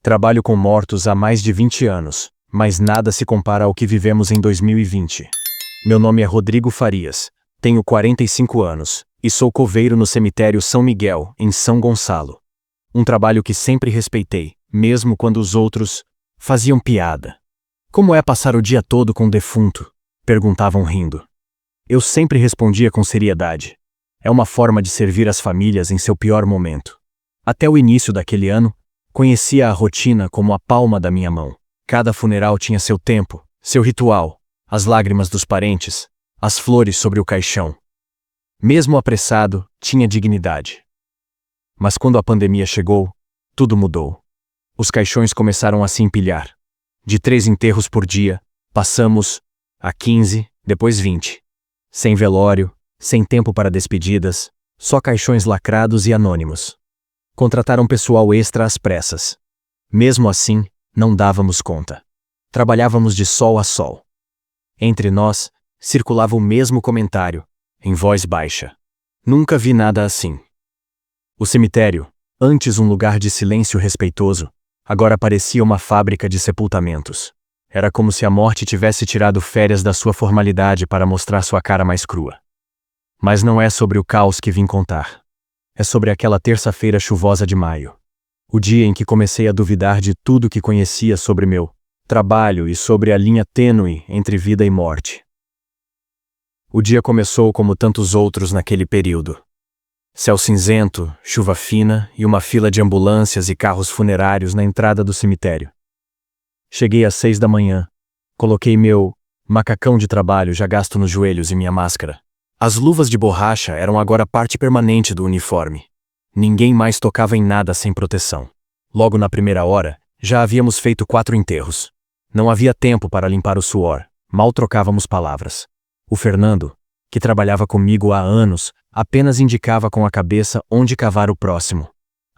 Trabalho com mortos há mais de 20 anos, mas nada se compara ao que vivemos em 2020. Meu nome é Rodrigo Farias, tenho 45 anos, e sou coveiro no cemitério São Miguel, em São Gonçalo. Um trabalho que sempre respeitei, mesmo quando os outros faziam piada. Como é passar o dia todo com um defunto? Perguntavam rindo. Eu sempre respondia com seriedade. É uma forma de servir as famílias em seu pior momento. Até o início daquele ano, conhecia a rotina como a palma da minha mão. Cada funeral tinha seu tempo, seu ritual, as lágrimas dos parentes, as flores sobre o caixão. Mesmo apressado, tinha dignidade. Mas quando a pandemia chegou, tudo mudou. Os caixões começaram a se empilhar. De 3 enterros por dia, passamos a 15, depois 20. Sem velório, sem tempo para despedidas, só caixões lacrados e anônimos. Contrataram pessoal extra às pressas. Mesmo assim, não dávamos conta. Trabalhávamos de sol a sol. Entre nós, circulava o mesmo comentário, em voz baixa. Nunca vi nada assim. O cemitério, antes um lugar de silêncio respeitoso, agora parecia uma fábrica de sepultamentos. Era como se a morte tivesse tirado férias da sua formalidade para mostrar sua cara mais crua. Mas não é sobre o caos que vim contar. É sobre aquela terça-feira chuvosa de maio. O dia em que comecei a duvidar de tudo que conhecia sobre meu trabalho e sobre a linha tênue entre vida e morte. O dia começou como tantos outros naquele período. Céu cinzento, chuva fina e uma fila de ambulâncias e carros funerários na entrada do cemitério. Cheguei às 6 da manhã. Coloquei meu macacão de trabalho já gasto nos joelhos e minha máscara. As luvas de borracha eram agora parte permanente do uniforme. Ninguém mais tocava em nada sem proteção. Logo na primeira hora, já havíamos feito 4 enterros. Não havia tempo para limpar o suor, mal trocávamos palavras. O Fernando, que trabalhava comigo há anos, apenas indicava com a cabeça onde cavar o próximo.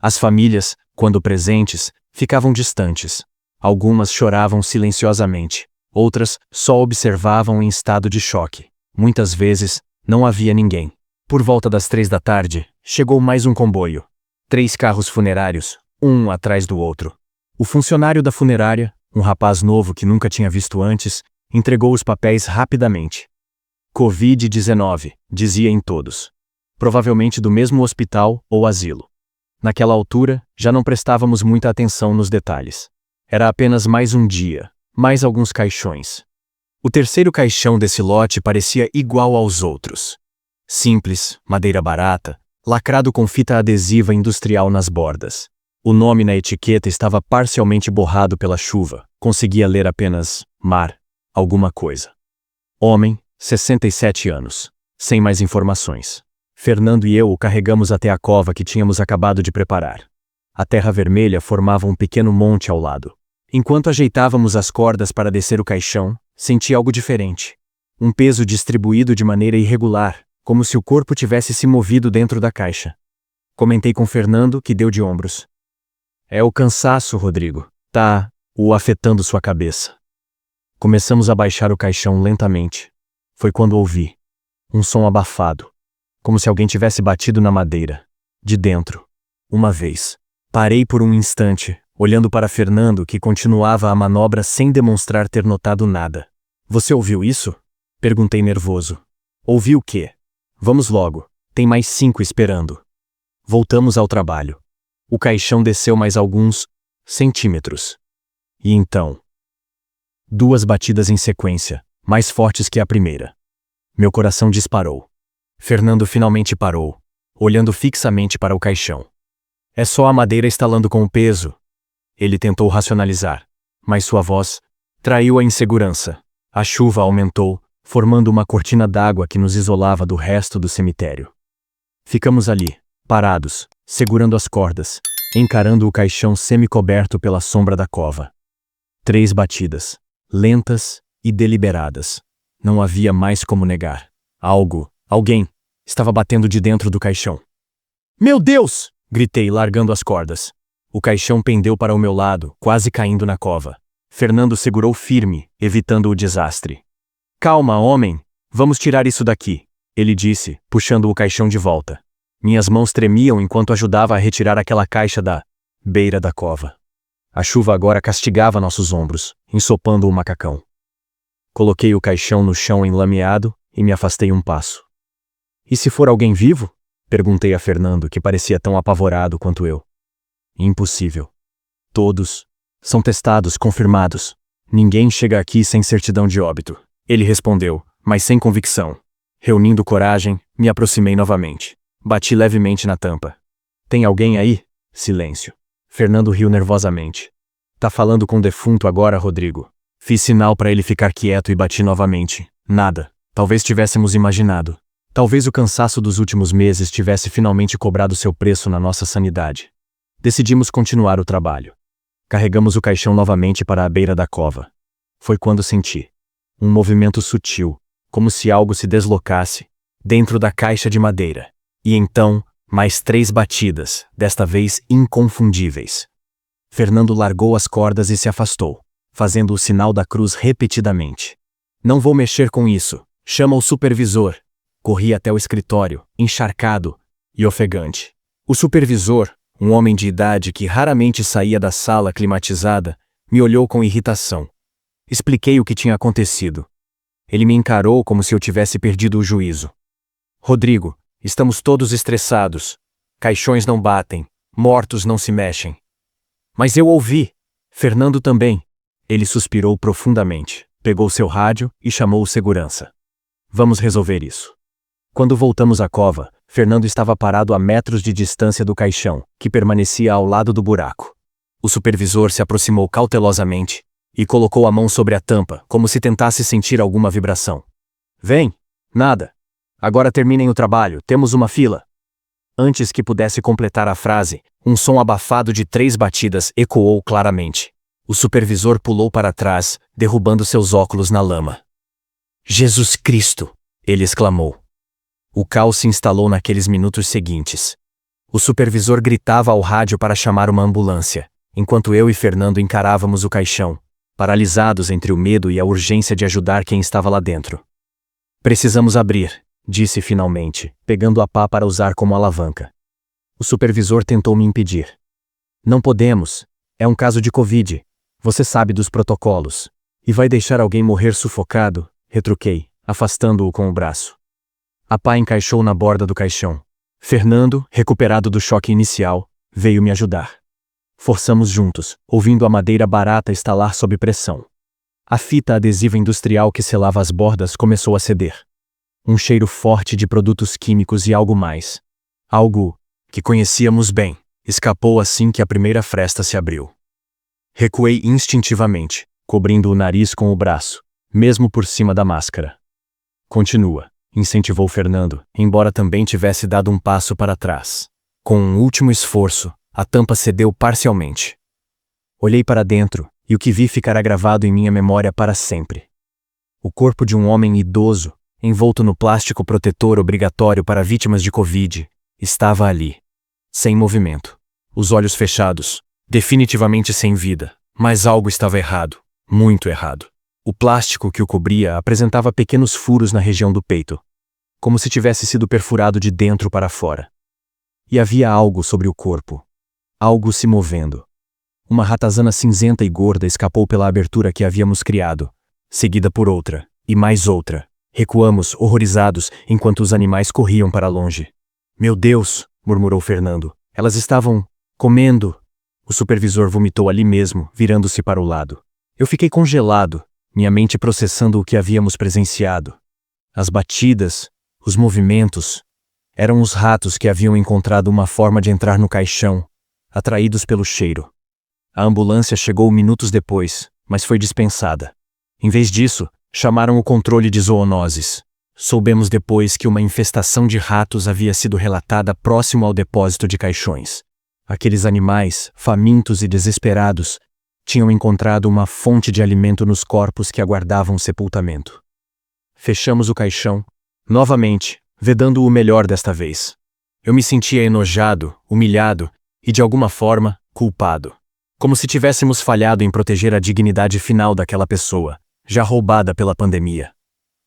As famílias, quando presentes, ficavam distantes. Algumas choravam silenciosamente, outras só observavam em estado de choque. Muitas vezes, não havia ninguém. Por volta das 3 da tarde, chegou mais um comboio. 3 carros funerários, um atrás do outro. O funcionário da funerária, um rapaz novo que nunca tinha visto antes, entregou os papéis rapidamente. Covid-19, dizia em todos. Provavelmente do mesmo hospital ou asilo. Naquela altura, já não prestávamos muita atenção nos detalhes. Era apenas mais um dia, mais alguns caixões. O terceiro caixão desse lote parecia igual aos outros. Simples, madeira barata, lacrado com fita adesiva industrial nas bordas. O nome na etiqueta estava parcialmente borrado pela chuva. Conseguia ler apenas Mar, alguma coisa. Homem, 67 anos. Sem mais informações. Fernando e eu o carregamos até a cova que tínhamos acabado de preparar. A terra vermelha formava um pequeno monte ao lado. Enquanto ajeitávamos as cordas para descer o caixão, senti algo diferente. Um peso distribuído de maneira irregular, como se o corpo tivesse se movido dentro da caixa. Comentei com Fernando, que deu de ombros. É o cansaço, Rodrigo. Tá o afetando sua cabeça. Começamos a baixar o caixão lentamente. Foi quando ouvi um som abafado, como se alguém tivesse batido na madeira, de dentro. Uma vez. Parei por um instante, olhando para Fernando, que continuava a manobra sem demonstrar ter notado nada. Você ouviu isso? Perguntei nervoso. Ouvi o quê? Vamos logo, tem mais 5 esperando. Voltamos ao trabalho. O caixão desceu mais alguns centímetros. E então? 2 batidas em sequência, mais fortes que a primeira. Meu coração disparou. Fernando finalmente parou, olhando fixamente para o caixão. É só a madeira estalando com o peso. Ele tentou racionalizar, mas sua voz traiu a insegurança. A chuva aumentou, formando uma cortina d'água que nos isolava do resto do cemitério. Ficamos ali, parados, segurando as cordas, encarando o caixão semi-coberto pela sombra da cova. 3 batidas, lentas e deliberadas. Não havia mais como negar. Alguém, estava batendo de dentro do caixão. Meu Deus! Gritei, largando as cordas. O caixão pendeu para o meu lado, quase caindo na cova. Fernando segurou firme, evitando o desastre. Calma, homem, vamos tirar isso daqui, ele disse, puxando o caixão de volta. Minhas mãos tremiam enquanto ajudava a retirar aquela caixa da beira da cova. A chuva agora castigava nossos ombros, ensopando o macacão. Coloquei o caixão no chão enlameado e me afastei um passo. E se for alguém vivo? Perguntei a Fernando, que parecia tão apavorado quanto eu. Impossível. Todos são testados, confirmados. Ninguém chega aqui sem certidão de óbito. Ele respondeu, mas sem convicção. Reunindo coragem, me aproximei novamente. Bati levemente na tampa. Tem alguém aí? Silêncio. Fernando riu nervosamente. Tá falando com o defunto agora, Rodrigo? Fiz sinal para ele ficar quieto e bati novamente. Nada. Talvez tivéssemos imaginado. Talvez o cansaço dos últimos meses tivesse finalmente cobrado seu preço na nossa sanidade. Decidimos continuar o trabalho. Carregamos o caixão novamente para a beira da cova. Foi quando senti um movimento sutil, como se algo se deslocasse, dentro da caixa de madeira. E então, mais 3 batidas, desta vez inconfundíveis. Fernando largou as cordas e se afastou, fazendo o sinal da cruz repetidamente. Não vou mexer com isso. Chama o supervisor. Corri até o escritório, encharcado e ofegante. O supervisor, um homem de idade que raramente saía da sala climatizada, me olhou com irritação. Expliquei o que tinha acontecido. Ele me encarou como se eu tivesse perdido o juízo. Rodrigo, estamos todos estressados. Caixões não batem, mortos não se mexem. Mas eu ouvi. Fernando também. Ele suspirou profundamente, pegou seu rádio e chamou o segurança. Vamos resolver isso. Quando voltamos à cova, Fernando estava parado a metros de distância do caixão, que permanecia ao lado do buraco. O supervisor se aproximou cautelosamente e colocou a mão sobre a tampa, como se tentasse sentir alguma vibração. Vem! Nada! Agora terminem o trabalho, temos uma fila. Antes que pudesse completar a frase, um som abafado de 3 batidas ecoou claramente. O supervisor pulou para trás, derrubando seus óculos na lama. Jesus Cristo! Ele exclamou. O caos se instalou naqueles minutos seguintes. O supervisor gritava ao rádio para chamar uma ambulância, enquanto eu e Fernando encarávamos o caixão, paralisados entre o medo e a urgência de ajudar quem estava lá dentro. Precisamos abrir, disse finalmente, pegando a pá para usar como alavanca. O supervisor tentou me impedir. Não podemos. É um caso de Covid. Você sabe dos protocolos. E vai deixar alguém morrer sufocado? Retruquei, afastando-o com o braço. A pá encaixou na borda do caixão. Fernando, recuperado do choque inicial, veio me ajudar. Forçamos juntos, ouvindo a madeira barata estalar sob pressão. A fita adesiva industrial que selava as bordas começou a ceder. Um cheiro forte de produtos químicos e algo mais. Algo que conhecíamos bem, escapou assim que a primeira fresta se abriu. Recuei instintivamente, cobrindo o nariz com o braço, mesmo por cima da máscara. Continua, incentivou Fernando, embora também tivesse dado um passo para trás. Com um último esforço, a tampa cedeu parcialmente. Olhei para dentro, e o que vi ficará gravado em minha memória para sempre. O corpo de um homem idoso, envolto no plástico protetor obrigatório para vítimas de Covid, estava ali, sem movimento, os olhos fechados, definitivamente sem vida, mas algo estava errado, muito errado. O plástico que o cobria apresentava pequenos furos na região do peito, como se tivesse sido perfurado de dentro para fora. E havia algo sobre o corpo, algo se movendo. Uma ratazana cinzenta e gorda escapou pela abertura que havíamos criado, seguida por outra, e mais outra. Recuamos, horrorizados, enquanto os animais corriam para longe. Meu Deus, murmurou Fernando, elas estavam comendo. O supervisor vomitou ali mesmo, virando-se para o lado. Eu fiquei congelado, minha mente processando o que havíamos presenciado. As batidas, os movimentos. Eram os ratos que haviam encontrado uma forma de entrar no caixão, atraídos pelo cheiro. A ambulância chegou minutos depois, mas foi dispensada. Em vez disso, chamaram o controle de zoonoses. Soubemos depois que uma infestação de ratos havia sido relatada próximo ao depósito de caixões. Aqueles animais, famintos e desesperados, tinham encontrado uma fonte de alimento nos corpos que aguardavam sepultamento. Fechamos o caixão, novamente, vedando o melhor desta vez. Eu me sentia enojado, humilhado e, de alguma forma, culpado. Como se tivéssemos falhado em proteger a dignidade final daquela pessoa, já roubada pela pandemia.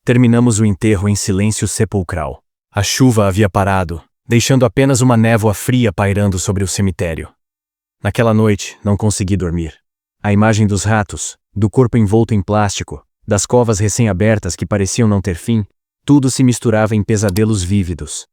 Terminamos o enterro em silêncio sepulcral. A chuva havia parado, deixando apenas uma névoa fria pairando sobre o cemitério. Naquela noite, não consegui dormir. A imagem dos ratos, do corpo envolto em plástico, das covas recém-abertas que pareciam não ter fim, tudo se misturava em pesadelos vívidos.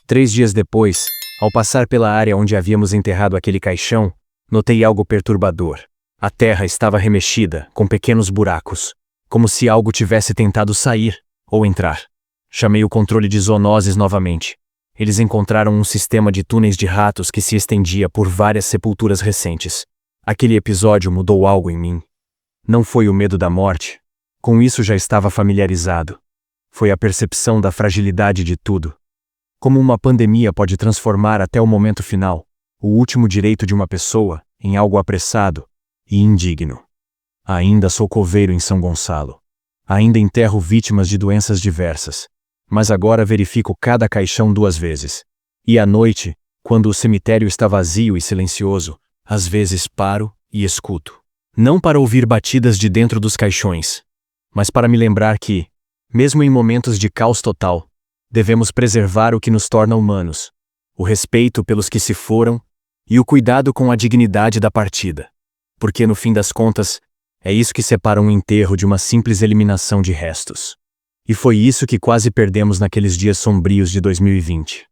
3 dias depois, ao passar pela área onde havíamos enterrado aquele caixão, notei algo perturbador. A terra estava remexida, com pequenos buracos, como se algo tivesse tentado sair ou entrar. Chamei o controle de zoonoses novamente. Eles encontraram um sistema de túneis de ratos que se estendia por várias sepulturas recentes. Aquele episódio mudou algo em mim. Não foi o medo da morte. Com isso já estava familiarizado. Foi a percepção da fragilidade de tudo. Como uma pandemia pode transformar até o momento final, o último direito de uma pessoa, em algo apressado e indigno. Ainda sou coveiro em São Gonçalo. Ainda enterro vítimas de doenças diversas. Mas agora verifico cada caixão 2 vezes. E à noite, quando o cemitério está vazio e silencioso, às vezes paro e escuto. Não para ouvir batidas de dentro dos caixões, mas para me lembrar que, mesmo em momentos de caos total, devemos preservar o que nos torna humanos, o respeito pelos que se foram e o cuidado com a dignidade da partida. Porque no fim das contas, é isso que separa um enterro de uma simples eliminação de restos. E foi isso que quase perdemos naqueles dias sombrios de 2020.